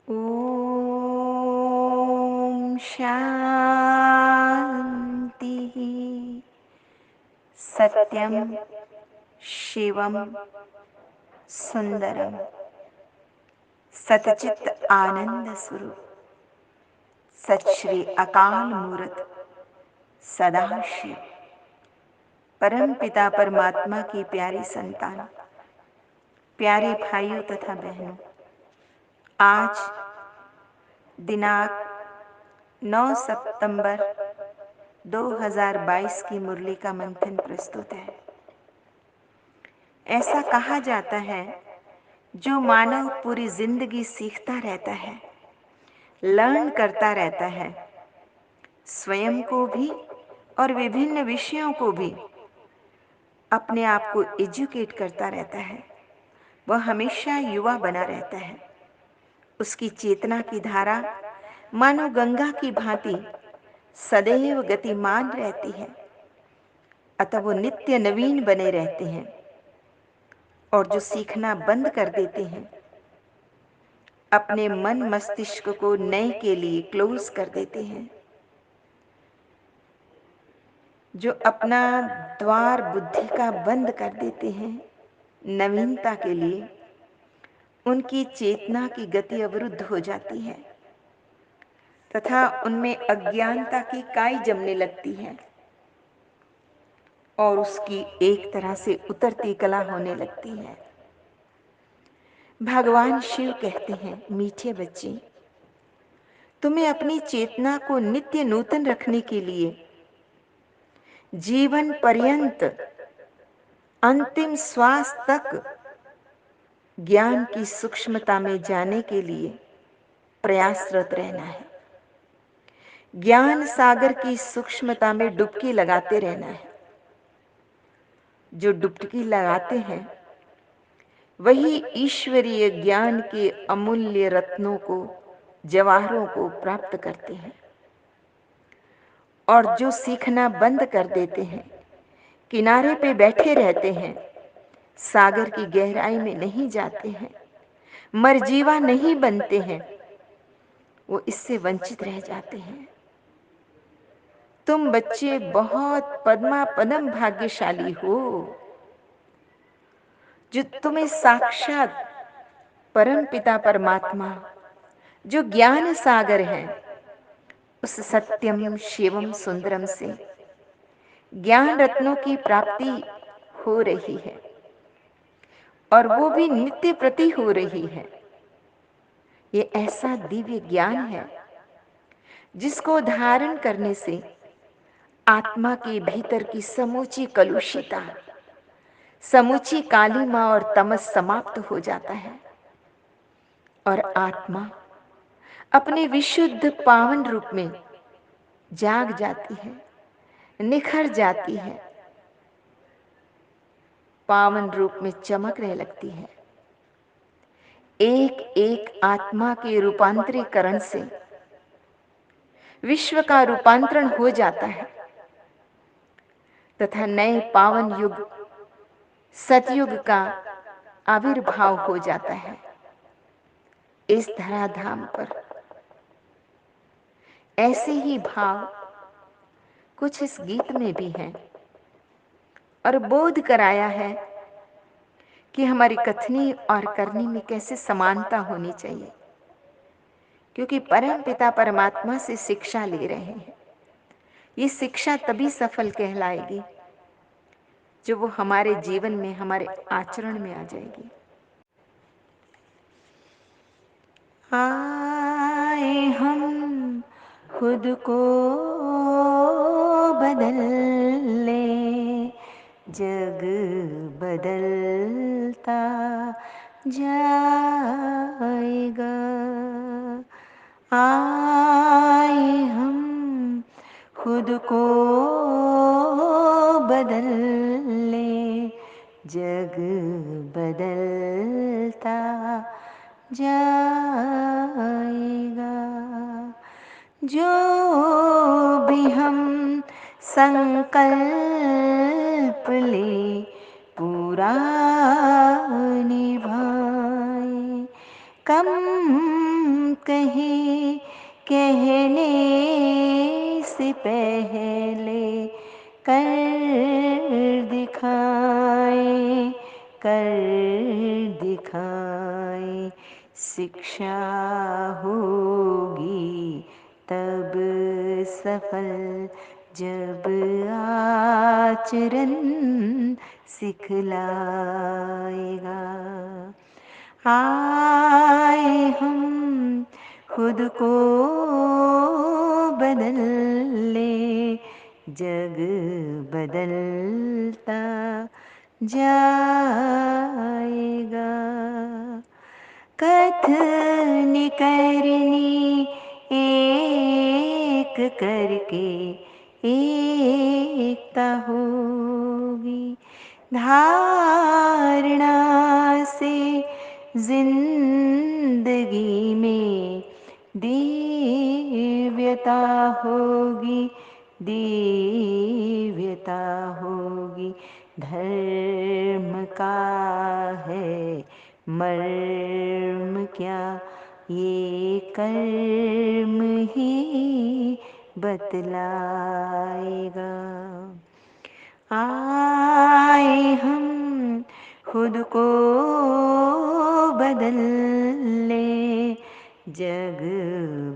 ॐ शान्तिः। सत्यं शिवं सुंदरम सतचित आनंद स्वरूप सत श्री अकाल मूर्त सदाशिव परम पिता परमात्मा की प्यारी संतान, प्यारे भाइयों तथा बहनों, आज दिनांक 9 सितंबर 2022 की मुरली का मंथन प्रस्तुत है। ऐसा कहा जाता है, जो मानव पूरी जिंदगी सीखता रहता है, लर्न करता रहता है, स्वयं को भी और विभिन्न विषयों को भी अपने आप को एजुकेट करता रहता है, वह हमेशा युवा बना रहता है। उसकी चेतना की धारा मानो गंगा की भांति सदैव गतिमान रहती है, अतः वो नित्य नवीन बने रहते हैं। और जो सीखना बंद कर देते हैं, अपने मन मस्तिष्क को नए के लिए क्लोज कर देते हैं, जो अपना द्वार बुद्धि का बंद कर देते हैं नवीनता के लिए, उनकी चेतना की गति अवरुद्ध हो जाती है तथा उनमें अज्ञानता की काई जमने लगती है और उसकी एक तरह से उतरती कला होने लगती है। भगवान शिव कहते हैं, मीठे बच्चे, तुम्हें अपनी चेतना को नित्य नूतन रखने के लिए जीवन पर्यंत अंतिम श्वास तक ज्ञान की सूक्ष्मता में जाने के लिए प्रयासरत रहना है। ज्ञान सागर की सूक्ष्मता में डुबकी लगाते रहना है। जो डुबकी लगाते हैं, वही ईश्वरीय ज्ञान के अमूल्य रत्नों को, जवाहरों को प्राप्त करते हैं। और जो सीखना बंद कर देते हैं, किनारे पे बैठे रहते हैं, सागर की गहराई में नहीं जाते हैं, मरजीवा नहीं बनते हैं, वो इससे वंचित रह जाते हैं। तुम बच्चे बहुत पद्मा पदम भाग्यशाली हो, जो तुम्हें साक्षात परम पिता परमात्मा, जो ज्ञान सागर है, उस सत्यम शिवम सुंदरम से ज्ञान रत्नों की प्राप्ति हो रही है और वो भी नित्य प्रति हो रही है। ये ऐसा दिव्य ज्ञान है जिसको धारण करने से आत्मा के भीतर की समूची कलुषिता, समूची कालिमा और तमस समाप्त हो जाता है और आत्मा अपने विशुद्ध पावन रूप में जाग जाती है, निखर जाती है, पावन रूप में चमकने लगती है। एक एक आत्मा के रूपांतरीकरण से विश्व का रूपांतरण हो जाता है तथा नए पावन युग सतयुग का आविर्भाव हो जाता है इस धराधाम पर। ऐसे ही भाव कुछ इस गीत में भी हैं और बोध कराया है कि हमारी कथनी और करनी में कैसे समानता होनी चाहिए, क्योंकि परम पिता परमात्मा से शिक्षा ले रहे हैं। ये शिक्षा तभी सफल कहलाएगी जो वो हमारे जीवन में, हमारे आचरण में आ जाएगी। आए हम खुद को बदल ले, जग बदलता जाएगा। आए हम खुद को बदल ले, जग बदलता जाएगा। जो भी हम संकल्प ले पूरा निभाए, कम कहें कहने से पहले कर दिखाए, कर दिखाए। शिक्षा होगी तब सफल जब आचरण सिखलाएगा। आए हम खुद को बदल ले, जग बदलता जाएगा। कथन करनी एक करके एकता होगी। धारणा से जिंदगी में दिव्यता होगी, दिव्यता होगी। धर्म का है मर्म क्या, ये कर्म ही बतलाएगा। आए हम खुद को बदल ले, जग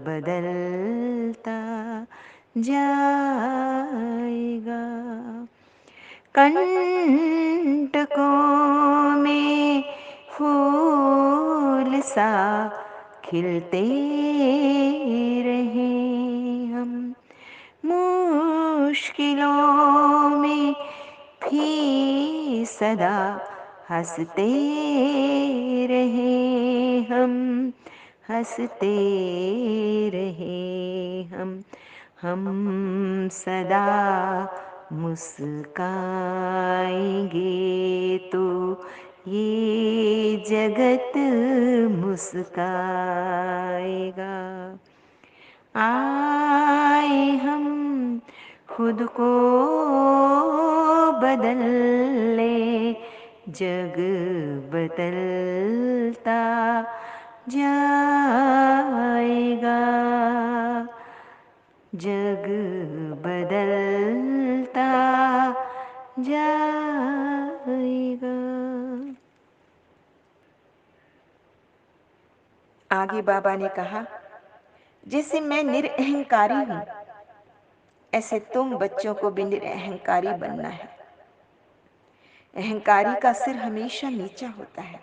बदलता जाएगा। कंटकों में फूल सा खिलते रहे हम, मुश्किलों में भी सदा हंसते रहे हम, हंसते रहे हम सदा मुस्काएंगे तो ये जगत मुस्काएगा। आए हम खुद को बदल ले, जग बदलता जाएगा। जग बदलता जाएगा। आगे बाबा ने कहा, जैसे मैं निरअहंकारी हूं, ऐसे तुम बच्चों को भी निरअहंकारी बनना है। अहंकारी का सिर हमेशा नीचा होता है।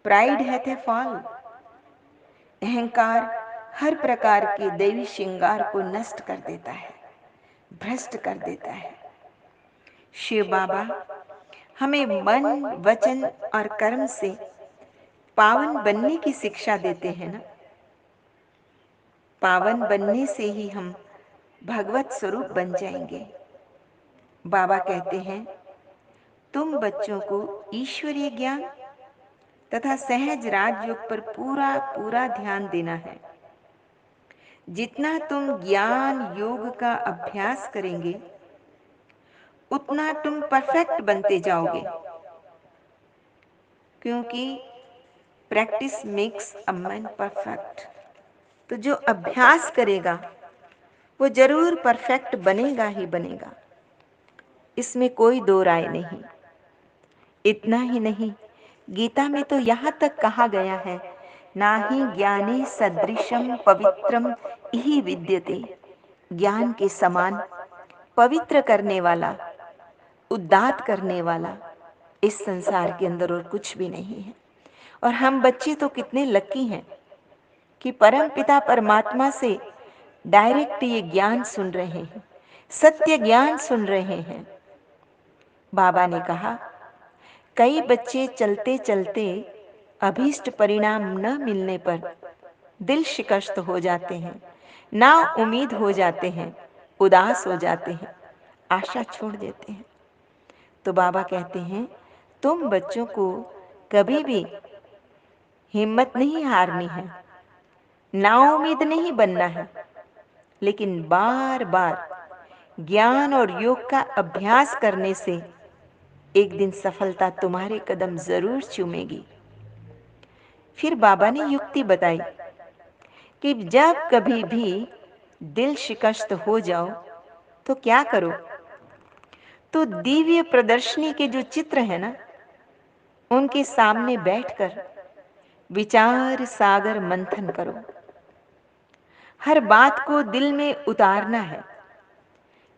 प्राइड हैथ ए फॉल। अहंकार हर प्रकार के दैवी श्रृंगार को नष्ट कर देता है, भ्रष्ट कर देता है। शिव बाबा हमें मन, वचन और कर्म से पावन बनने की शिक्षा देते हैं ना। पावन बनने से ही हम भगवत स्वरूप बन जाएंगे। बाबा कहते हैं, तुम बच्चों को ईश्वरीय ज्ञान तथा सहज राजयोग पर पूरा पूरा ध्यान देना है। जितना तुम ज्ञान योग का अभ्यास करेंगे, उतना तुम परफेक्ट बनते जाओगे, क्योंकि practice makes a man perfect. तो जो अभ्यास करेगा वो जरूर परफेक्ट बनेगा ही बनेगा, इसमें कोई दो राय नहीं। इतना ही नहीं, गीता में तो यहाँ तक कहा गया है, ना ही ज्ञानी सदृशम पवित्रम इहि विद्यते। ज्ञान के समान पवित्र करने वाला, उद्धार करने वाला इस संसार के अंदर और कुछ भी नहीं है। और हम बच्चे तो कितने लकी हैं कि परम पिता परमात्मा से डायरेक्ट ये ज्ञान सुन रहे हैं, सत्य ज्ञान सुन रहे हैं। बाबा ने कहा, कई बच्चे चलते चलते अभीष्ट परिणाम न मिलने पर दिल शिकस्त हो जाते हैं, ना उम्मीद हो जाते हैं, उदास हो जाते हैं, आशा छोड़ देते हैं। तो बाबा कहते हैं, तुम बच्चों को कभी भी हिम्मत नहीं हारनी है, नाउम्मीद नहीं बनना है, लेकिन बार बार ज्ञान और योग का अभ्यास करने से एक दिन सफलता तुम्हारे कदम जरूर चूमेगी। फिर बाबा ने युक्ति बताई, कि जब कभी भी दिल शिकस्त हो जाओ तो क्या करो? तो दिव्य प्रदर्शनी के जो चित्र है ना, उनके सामने बैठकर विचार सागर मंथन करो। हर बात को दिल में उतारना है।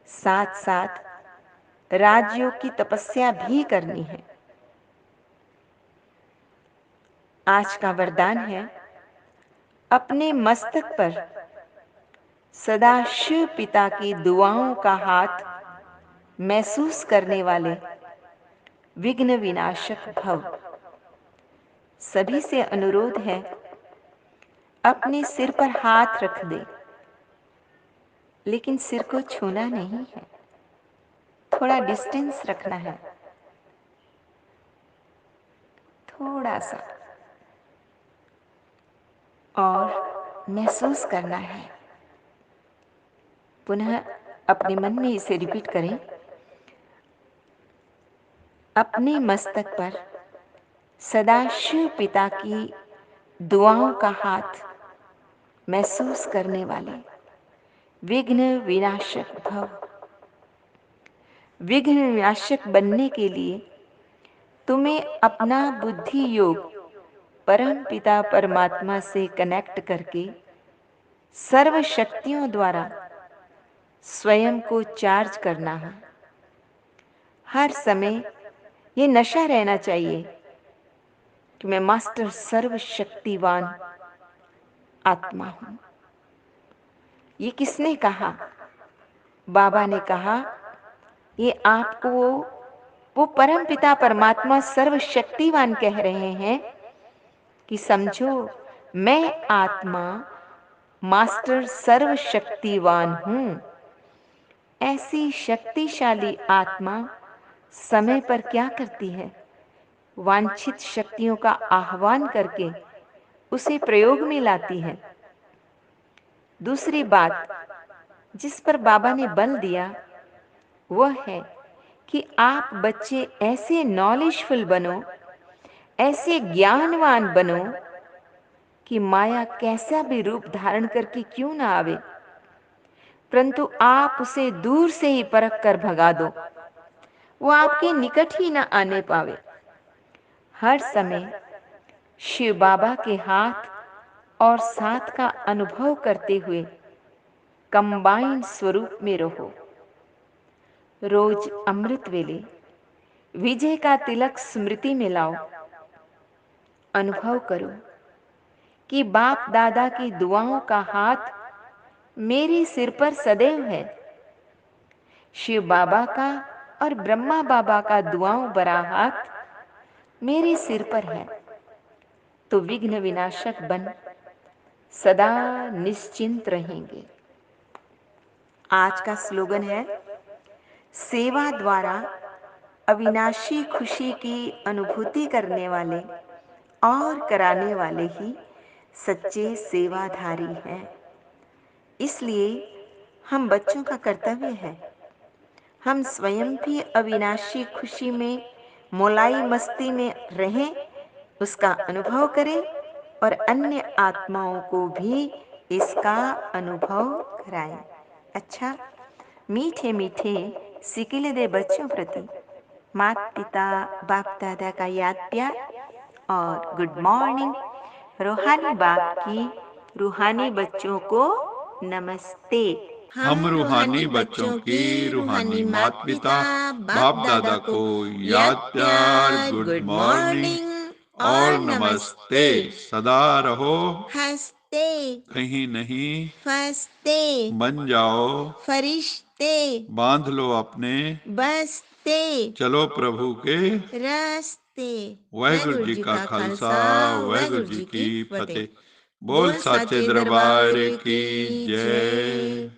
साथ-साथ राजयोग की तपस्या भी करनी है। आज का वरदान है, अपने मस्तक पर सदा शिव पिता की दुआओं का हाथ महसूस करने वाले विघ्न विनाशक भव। सभी से अनुरोध है, अपने सिर पर हाथ रख दे, लेकिन सिर को छूना नहीं है, थोड़ा डिस्टेंस रखना है, थोड़ा सा, और महसूस करना है। पुनः अपने मन में इसे रिपीट करें, अपने मस्तक पर सदा शिव पिता की दुआओं का हाथ महसूस करने वाले विघ्न विनाशक भव। विघ्न विनाशक बनने के लिए तुम्हें अपना बुद्धि योग परम पिता परमात्मा से कनेक्ट करके सर्व शक्तियों द्वारा स्वयं को चार्ज करना है। हर समय ये नशा रहना चाहिए कि मैं मास्टर सर्वशक्तिवान आत्मा हूं। ये किसने कहा? बाबा ने कहा, ये आपको वो परम पिता परमात्मा सर्वशक्तिवान कह रहे हैं कि समझो, मैं आत्मा मास्टर सर्वशक्तिवान हूं। ऐसी शक्तिशाली आत्मा समय पर क्या करती है? वांछित शक्तियों का आह्वान करके उसे प्रयोग में लाती है। दूसरी बात जिस पर बाबा ने बल दिया वह है कि आप बच्चे ऐसे नॉलेजफुल बनो, ऐसे ज्ञानवान बनो कि माया कैसा भी रूप धारण करके क्यों ना आवे, परंतु आप उसे दूर से ही परख कर भगा दो, वो आपके निकट ही ना आने पावे। हर समय शिव बाबा के हाथ और साथ का अनुभव करते हुए कंबाइंड स्वरूप में रहो। रोज अमृत वेले विजय का तिलक स्मृति में लाओ। अनुभव करो कि बाप दादा की दुआओं का हाथ मेरे सिर पर सदैव है। शिव बाबा का और ब्रह्मा बाबा का दुआओं भरा हाथ मेरे सिर पर है, तो विघ्न विनाशक बन सदा निश्चिंत रहेंगे। आज का स्लोगन है, सेवा द्वारा अविनाशी खुशी की अनुभूति करने वाले और कराने वाले ही सच्चे सेवाधारी हैं। इसलिए हम बच्चों का कर्तव्य है, हम स्वयं भी अविनाशी खुशी में मोलाई मस्ती में रहें, उसका अनुभव करें और अन्य आत्माओं को भी इसका अनुभव कराएं। अच्छा, मीठे मीठे सिकिले दे बच्चों प्रति माता पिता बाप दादा का याद प्यार और गुड मॉर्निंग। रूहानी बाप की रूहानी बच्चों को नमस्ते। हम रूहानी बच्चों की रूहानी माता पिता बाप दादा को याद प्यार, गुड मॉर्निंग और नमस्ते। सदा रहो हंसते, कहीं नहीं फंसते, बन जाओ फरिश्ते, बांध लो अपने बसते, चलो प्रभु के रस्ते। वाहिगुरु जी का खालसा वाहिगुरु जी की फतेह। बोल साचे दरबार की जय।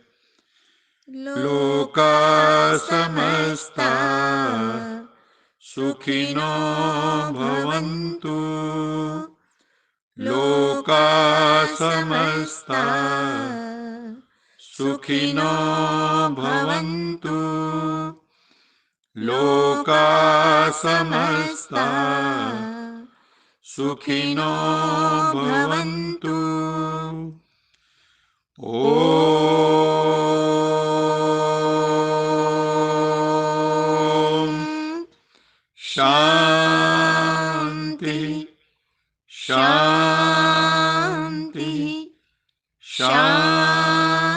लोका समस्ता सुखिनो भवन्तु, लोका समस्ता सुखिनो भवन्तु, लोका समस्ता सुखिनो भवन्तु। शांति शांति शांति